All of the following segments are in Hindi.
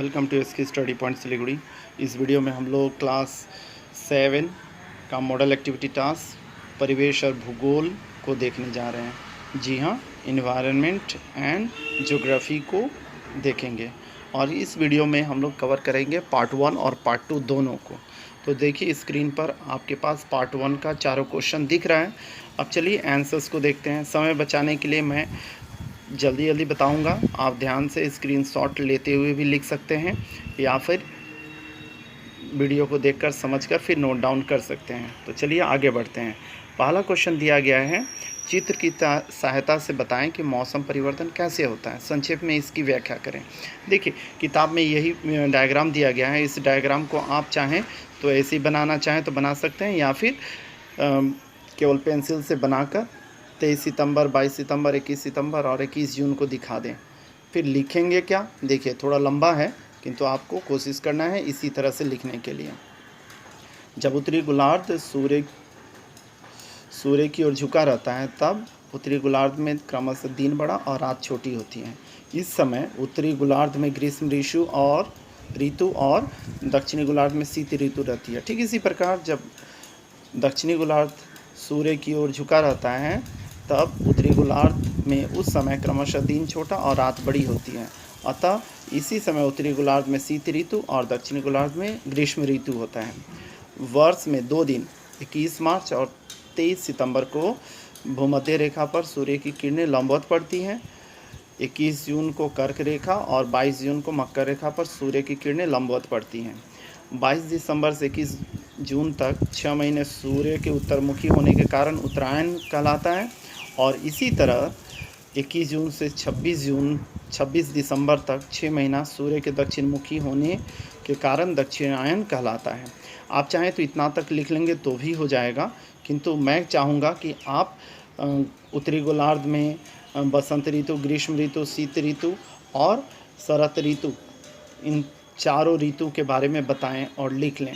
Welcome to SK study point Siliguri. इस वीडियो में हम लोग क्लास 7 का मॉडल एक्टिविटी टास्क परिवेश और भूगोल को देखने जा रहे हैं। जी हाँ, इन्वायरमेंट एंड ज्योग्राफी को देखेंगे और इस वीडियो में हम लोग कवर करेंगे पार्ट 1 और पार्ट 2 दोनों को। तो देखिए स्क्रीन पर आपके पास पार्ट 1 का चारों क्वेश्चन दिख रहा है। अब चलिए आंसर्स को देखते हैं। समय बचाने के लिए मैं जल्दी जल्दी बताऊंगा, आप ध्यान से स्क्रीनशॉट लेते हुए भी लिख सकते हैं या फिर वीडियो को देखकर समझकर फिर नोट डाउन कर सकते हैं। तो चलिए आगे बढ़ते हैं। पहला क्वेश्चन दिया गया है, चित्र की सहायता से बताएं कि मौसम परिवर्तन कैसे होता है। संक्षेप में इसकी व्याख्या करें। देखिए किताब में यही डायग्राम दिया गया है। इस डायग्राम को आप चाहें तो ऐसे ही बनाना चाहें तो बना सकते हैं या फिर केवल पेंसिल से बनाकर 23 सितंबर, 22 सितंबर, 21 सितंबर और 21 जून को दिखा दें। फिर लिखेंगे क्या, देखिए थोड़ा लंबा है किंतु आपको कोशिश करना है इसी तरह से लिखने के लिए। जब उत्तरी गोलार्ध सूर्य की ओर झुका रहता है तब उत्तरी गोलार्ध में क्रमशः दिन बड़ा और रात छोटी होती है। इस समय उत्तरी गोलार्ध में ग्रीष्म ऋतु और दक्षिणी गोलार्ध में शीत ऋतु रहती है। ठीक इसी प्रकार जब दक्षिणी गोलार्ध सूर्य की ओर झुका रहता है तब उत्तरी गोलार्ध में उस समय क्रमशः दिन छोटा और रात बड़ी होती है। अतः इसी समय उत्तरी गोलार्ध में शीत ऋतु और दक्षिणी गोलार्ध में ग्रीष्म ऋतु होता है। वर्ष में 2 दिन 21 मार्च और 23 सितंबर को भूमध्य रेखा पर सूर्य की किरणें लंबवत पड़ती हैं। 21 जून को कर्क रेखा और 22 जून को मकर रेखा पर सूर्य की किरणें लंबवत पड़ती हैं। 22 दिसंबर से 21 जून तक 6 महीने सूर्य के उत्तरमुखी होने के कारण उत्तरायण कहलाता है और इसी तरह 21 जून से 26 दिसंबर तक 6 महीना सूर्य के दक्षिणमुखी होने के कारण दक्षिणायन कहलाता है। आप चाहें तो इतना तक लिख लेंगे तो भी हो जाएगा, किंतु मैं चाहूँगा कि आप उत्तरी गोलार्ध में बसंत ऋतु, ग्रीष्म ऋतु, शीत ऋतु और शरत ऋतु, इन चारों ऋतु के बारे में बताएं और लिख लें।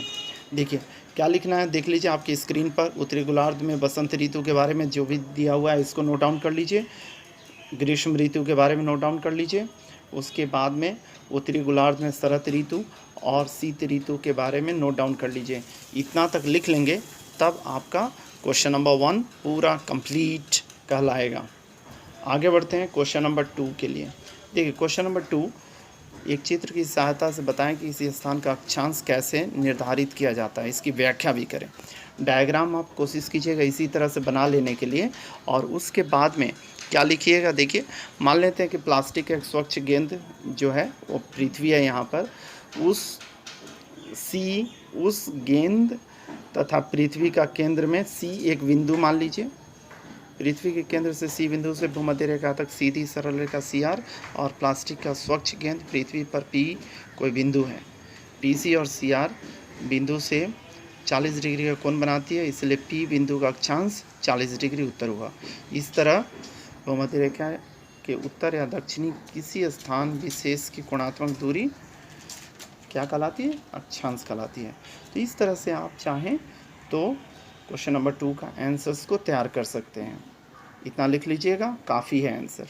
देखिए क्या लिखना है, देख लीजिए आपकी स्क्रीन पर। उत्तरी गोलार्ध में बसंत ऋतु के बारे में जो भी दिया हुआ है इसको नोट डाउन कर लीजिए। ग्रीष्म ऋतु के बारे में नोट डाउन कर लीजिए। उसके बाद में उत्तरी गोलार्ध में शरत ऋतु और शीत ऋतु के बारे में नोट डाउन कर लीजिए। इतना तक लिख लेंगे तब आपका क्वेश्चन नंबर 1 पूरा कंप्लीट कहलाएगा। आगे बढ़ते हैं क्वेश्चन नंबर 2 के लिए। देखिए क्वेश्चन नंबर 2, एक चित्र की सहायता से बताएं कि किसी स्थान का अक्षांश कैसे निर्धारित किया जाता है। इसकी व्याख्या भी करें। डायग्राम आप कोशिश कीजिएगा इसी तरह से बना लेने के लिए और उसके बाद में क्या लिखिएगा। देखिए मान लेते हैं कि प्लास्टिक एक स्वच्छ गेंद जो है वो पृथ्वी है, यहाँ पर उस गेंद तथा पृथ्वी का केंद्र में सी एक बिंदु मान लीजिए। पृथ्वी के केंद्र से सी बिंदु से भूमध्य रेखा तक सीधी सरल रेखा CR और प्लास्टिक का स्वच्छ गेंद पृथ्वी पर P कोई बिंदु है। PC और CR बिंदु से 40 डिग्री का कोण बनाती है, इसलिए P बिंदु का अक्षांश 40 डिग्री उत्तर हुआ। इस तरह भूमध्य रेखा के उत्तर या दक्षिणी किसी स्थान विशेष की कोणात्मक दूरी क्या कहलाती है, अक्षांश कहलाती है। तो इस तरह से आप चाहें तो क्वेश्चन नंबर 2 का आंसर्स को तैयार कर सकते हैं। इतना लिख लीजिएगा, काफ़ी है आंसर।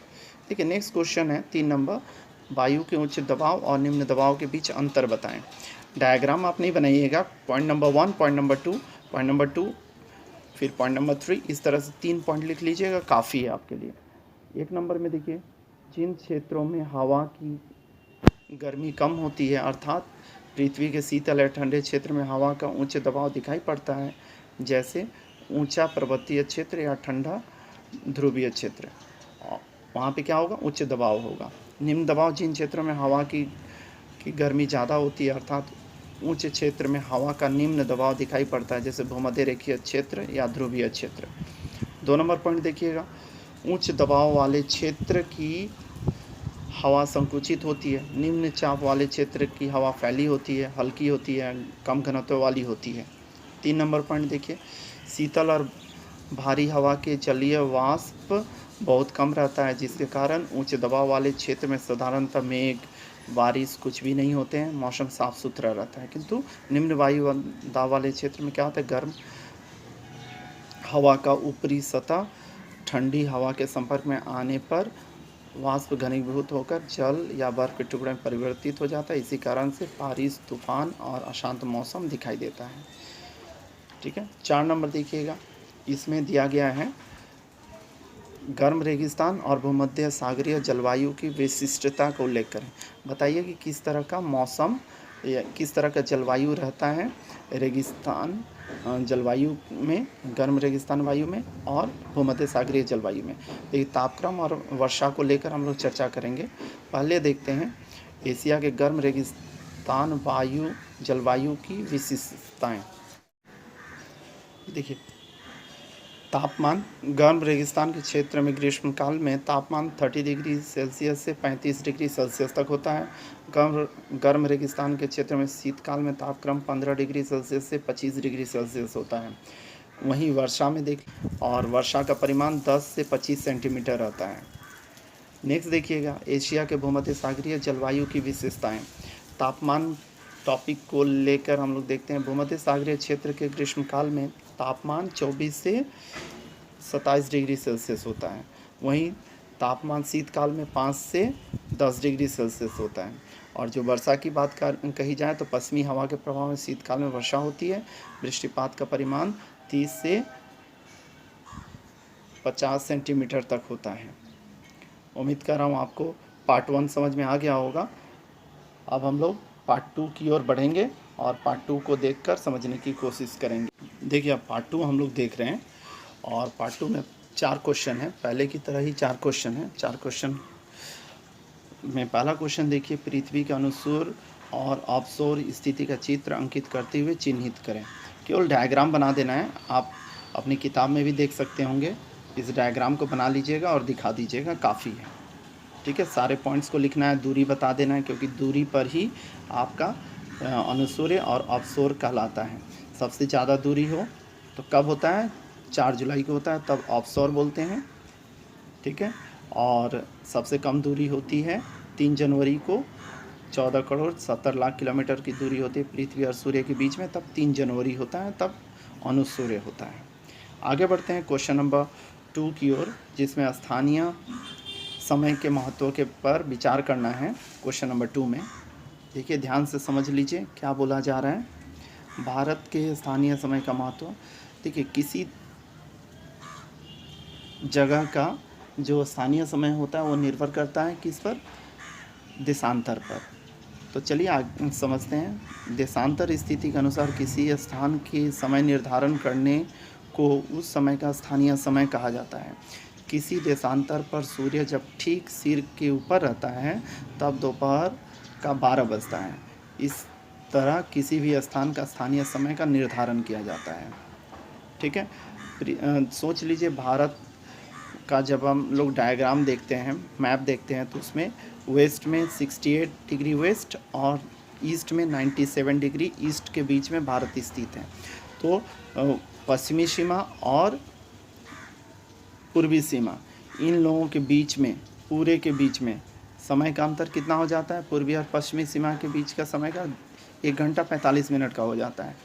देखिए नेक्स्ट क्वेश्चन है 3 नंबर, वायु के उच्च दबाव और निम्न दबाव के बीच अंतर बताएं। डायग्राम आप नहीं बनाइएगा। Point number 1, point number 2, point number 2, फिर पॉइंट नंबर 3, इस तरह से 3 पॉइंट लिख लीजिएगा, काफ़ी है आपके लिए। 1 नंबर में देखिए, जिन क्षेत्रों में हवा की गर्मी कम होती है अर्थात पृथ्वी के शीतल या ठंडे क्षेत्र में हवा का उच्च दबाव दिखाई पड़ता है, जैसे ऊंचा पर्वतीय क्षेत्र या ठंडा ध्रुवीय क्षेत्र, वहाँ पे क्या होगा, उच्च दबाव होगा। निम्न दबाव जिन क्षेत्रों में हवा की गर्मी ज़्यादा होती है अर्थात ऊंचे क्षेत्र में हवा का निम्न दबाव दिखाई पड़ता है, जैसे भूमध्य रेखीय क्षेत्र या ध्रुवीय क्षेत्र। 2 नंबर पॉइंट देखिएगा, उच्च दबाव वाले क्षेत्र की हवा संकुचित होती है, निम्न चाप वाले क्षेत्र की हवा फैली होती है, हल्की होती है, कम घनत्व वाली होती है। 3 नंबर पॉइंट देखिए, शीतल और भारी हवा के जलीय वाष्प बहुत कम रहता है, जिसके कारण उच्च दबाव वाले क्षेत्र में साधारणतः मेघ, बारिश कुछ भी नहीं होते हैं, मौसम साफ सुथरा रहता है। किंतु निम्न वायु दाब वाले क्षेत्र में क्या होता है, गर्म हवा का ऊपरी सतह ठंडी हवा के संपर्क में आने पर वाष्प घनीभूत होकर जल या बर्फ के टुकड़े में परिवर्तित हो जाता है। इसी कारण से बारिश, तूफान और अशांत मौसम दिखाई देता है। ठीक है, 4 नंबर देखिएगा, इसमें दिया गया है गर्म रेगिस्तान और भूमध्य सागरीय जलवायु की विशिष्टता को उल्लेख करें। बताइए कि किस तरह का मौसम या किस तरह का जलवायु रहता है रेगिस्तान जलवायु में, गर्म रेगिस्तान वायु में और भूमध्य सागरीय जलवायु में। देखिए, तापक्रम और वर्षा को लेकर हम लोग चर्चा करेंगे। पहले देखते हैं एशिया के गर्म रेगिस्तान वायु जलवायु की विशेषताएं। देखिए, तापमान गर्म रेगिस्तान के क्षेत्र में ग्रीष्मकाल में तापमान 30 डिग्री सेल्सियस से 35 डिग्री सेल्सियस तक होता है। गर्म रेगिस्तान के क्षेत्र में शीतकाल में तापक्रम 15 डिग्री सेल्सियस से 25 डिग्री सेल्सियस होता है। वहीं वर्षा में और वर्षा का परिमाण 10 से 25 सेंटीमीटर रहता है। नेक्स्ट देखिएगा, एशिया के भूमध्य सागरीय जलवायु की विशेषताएं। तापमान टॉपिक को लेकर हम लोग देखते हैं। भूमध्य सागरीय क्षेत्र के ग्रीष्मकाल में तापमान 24 से 27 डिग्री सेल्सियस होता है। वहीं तापमान शीतकाल में 5 से 10 डिग्री सेल्सियस होता है। और जो वर्षा की बात कही जाए तो पश्चिमी हवा के प्रभाव में शीतकाल में वर्षा होती है। वृष्टिपात का परिमाण 30 से 50 सेंटीमीटर तक होता है। उम्मीद कर रहा हूँ आपको पार्ट 1 समझ में आ गया होगा। अब हम लोग पार्ट 2 की ओर बढ़ेंगे और पार्ट 2 को देखकर समझने की कोशिश करेंगे। देखिए, अब पार्ट 2 हम लोग देख रहे हैं और पार्ट 2 में 4 क्वेश्चन है। पहले की तरह ही 4 क्वेश्चन है। 4 क्वेश्चन में पहला क्वेश्चन देखिए, पृथ्वी के अनुसूर और ऑफशोर स्थिति का चित्र अंकित करते हुए चिन्हित करें। केवल डायग्राम बना देना है। आप अपनी किताब में भी देख सकते होंगे। इस डायग्राम को बना लीजिएगा और दिखा दीजिएगा, काफ़ी है। ठीक है, सारे पॉइंट्स को लिखना है, दूरी बता देना है, क्योंकि दूरी पर ही आपका अनुसूर्य और ऑफशोर कहलाता है। सबसे ज़्यादा दूरी हो तो कब होता है? 4 जुलाई को होता है, तब ऑफशोर बोलते हैं। ठीक है, और सबसे कम दूरी होती है 3 जनवरी को। 14 करोड़ 70 लाख किलोमीटर की दूरी होती है पृथ्वी और सूर्य के बीच में, तब 3 जनवरी होता है, तब अनुसूर्य होता है। आगे बढ़ते हैं क्वेश्चन नंबर 2 की ओर, जिसमें स्थानीय समय के महत्व के पर विचार करना है। क्वेश्चन नंबर 2 में देखिए, ध्यान से समझ लीजिए क्या बोला जा रहा है। भारत के स्थानीय समय का महत्व। देखिए, किसी जगह का जो स्थानीय समय होता है वो निर्भर करता है किस पर? देशांतर पर। तो चलिए आगे समझते हैं। देशांतर स्थिति के अनुसार किसी स्थान की समय निर्धारण करने को उस समय का स्थानीय समय कहा जाता है। किसी देशांतर पर सूर्य जब ठीक सिर के ऊपर रहता है तब दोपहर का 12 बजता है। इस तरह किसी भी स्थान का स्थानीय समय का निर्धारण किया जाता है। ठीक है, सोच लीजिए, भारत का जब हम लोग डायग्राम देखते हैं, मैप देखते हैं, तो उसमें वेस्ट में 68 डिग्री वेस्ट और ईस्ट में 97 डिग्री ईस्ट के बीच में भारत स्थित है। तो पश्चिमी सीमा और पूर्वी सीमा, इन लोगों के बीच में, पूरे के बीच में समय का अंतर कितना हो जाता है? पूर्वी और पश्चिमी सीमा के बीच का समय का 1 घंटा 45 मिनट का हो जाता है।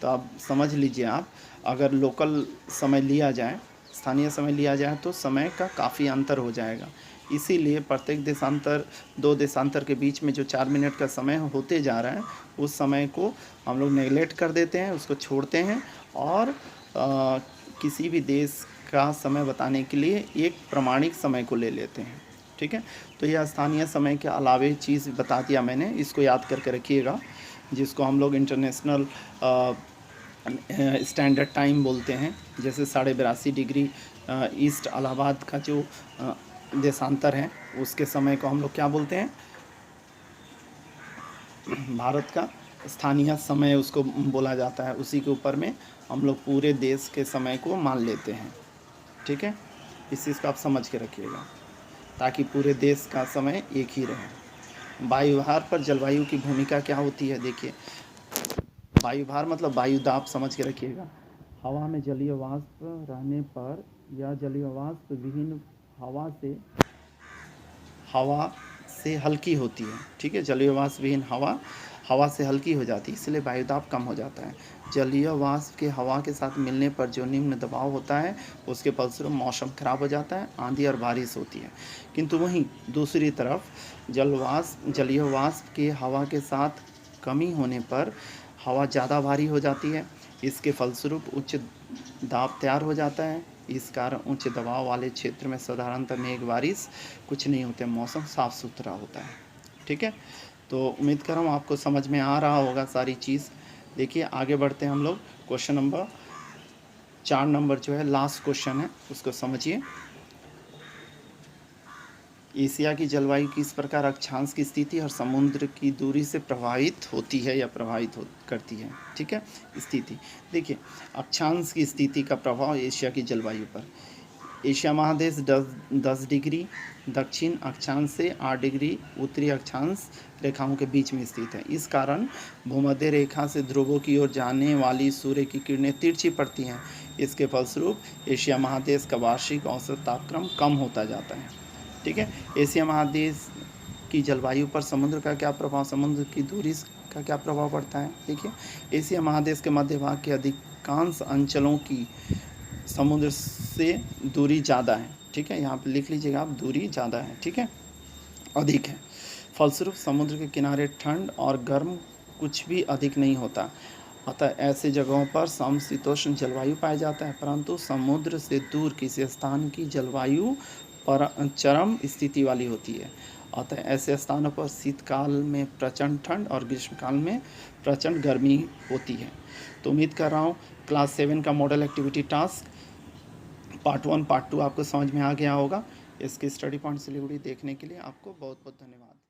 तो अब समझ लीजिए आप, अगर लोकल समय लिया जाए, स्थानीय समय लिया जाए, तो समय का काफ़ी अंतर हो जाएगा। इसीलिए प्रत्येक देशांतर, 2 देशांतर के बीच में जो 4 मिनट का समय होते जा रहा है, उस समय को हम लोग नेगलेक्ट कर देते हैं, उसको छोड़ते हैं और किसी भी देश का समय बताने के लिए एक प्रमाणिक समय को ले लेते हैं। ठीक है, तो यह स्थानीय समय के अलावे चीज़ बता दिया मैंने, इसको याद करके रखिएगा, जिसको हम लोग इंटरनेशनल स्टैंडर्ड टाइम बोलते हैं। जैसे 82.5 डिग्री ईस्ट इलाहाबाद का जो देशांतर है, उसके समय को हम लोग क्या बोलते हैं? भारत का स्थानीय समय उसको बोला जाता है। उसी के ऊपर में हम लोग पूरे देश के समय को मान लेते हैं। ठीक है, इस चीज़ को आप समझ के रखिएगा ताकि पूरे देश का समय एक ही रहे। वायुभार पर जलवायु की भूमिका क्या होती है? देखिए, वायुभार मतलब वायु दाब, समझ के रखिएगा। हवा में जलीय वाष्प रहने पर यह जलीय वाष्प विभिन्न हवा से हल्की होती है, ठीक है। जलीय वाष्प विहीन हवा हवा से हल्की हो जाती है, इसलिए वायुदाब कम हो जाता है। जलीय वाष्प के हवा के साथ मिलने पर जो निम्न दबाव होता है, उसके फलस्वरूप मौसम खराब हो जाता है, आंधी और बारिश होती है। किंतु वहीं दूसरी तरफ जलीय वाष्प के हवा के साथ कमी होने पर हवा ज़्यादा भारी हो जाती है, इसके फलस्वरूप उच्च दाब तैयार हो जाता है। इस कारण उच्च दबाव वाले क्षेत्र में साधारणतः मेघ बारिश कुछ नहीं होते, मौसम साफ सुथरा होता है, ठीक है। तो उम्मीद कर रहा हूँ आपको समझ में आ रहा होगा सारी चीज़। देखिए आगे बढ़ते हैं हम लोग। क्वेश्चन नंबर 4 नंबर जो है लास्ट क्वेश्चन है, उसको समझिए। एशिया की जलवायु किस प्रकार अक्षांश की स्थिति और समुद्र की दूरी से प्रभावित होती है या करती है, ठीक है। स्थिति देखिए, अक्षांश की स्थिति का प्रभाव एशिया की जलवायु पर। एशिया महादेश 10 डिग्री दक्षिण अक्षांश से 8 डिग्री उत्तरी अक्षांश रेखाओं के बीच में स्थित है। इस कारण भूमध्य रेखा से ध्रुवों की ओर जाने वाली सूर्य की किरणें तिरछी पड़ती हैं। इसके फलस्वरूप एशिया महादेश का वार्षिक औसत तापक्रम कम होता जाता है, ठीक है। एशिया महादेश की जलवायु पर समुद्र का क्या प्रभाव, समुद्र की दूरी का क्या प्रभाव पड़ता है। देखिए, एशिया महादेश के मध्य भाग के अधिकांश अंचलों की समुद्र से दूरी ज़्यादा है, ठीक है। यहाँ पे लिख लीजिएगा आप, दूरी ज़्यादा है, ठीक है, अधिक है। फलस्वरूप समुद्र के किनारे ठंड और गर्म कुछ भी अधिक नहीं होता, अतः ऐसे जगहों पर समशीतोष्ण जलवायु पाया जाता है। परंतु समुद्र से दूर किसी स्थान की जलवायु पर चरम स्थिति वाली होती है, अतः ऐसे स्थानों पर शीतकाल में प्रचंड ठंड और ग्रीष्मकाल में प्रचंड गर्मी होती है। तो उम्मीद कर रहा हूँ क्लास 7 का model activity task part 1 part 2 आपको समझ में आ गया होगा। इसके स्टडी पॉइंट सिलीगुड़ी देखने के लिए आपको बहुत बहुत धन्यवाद।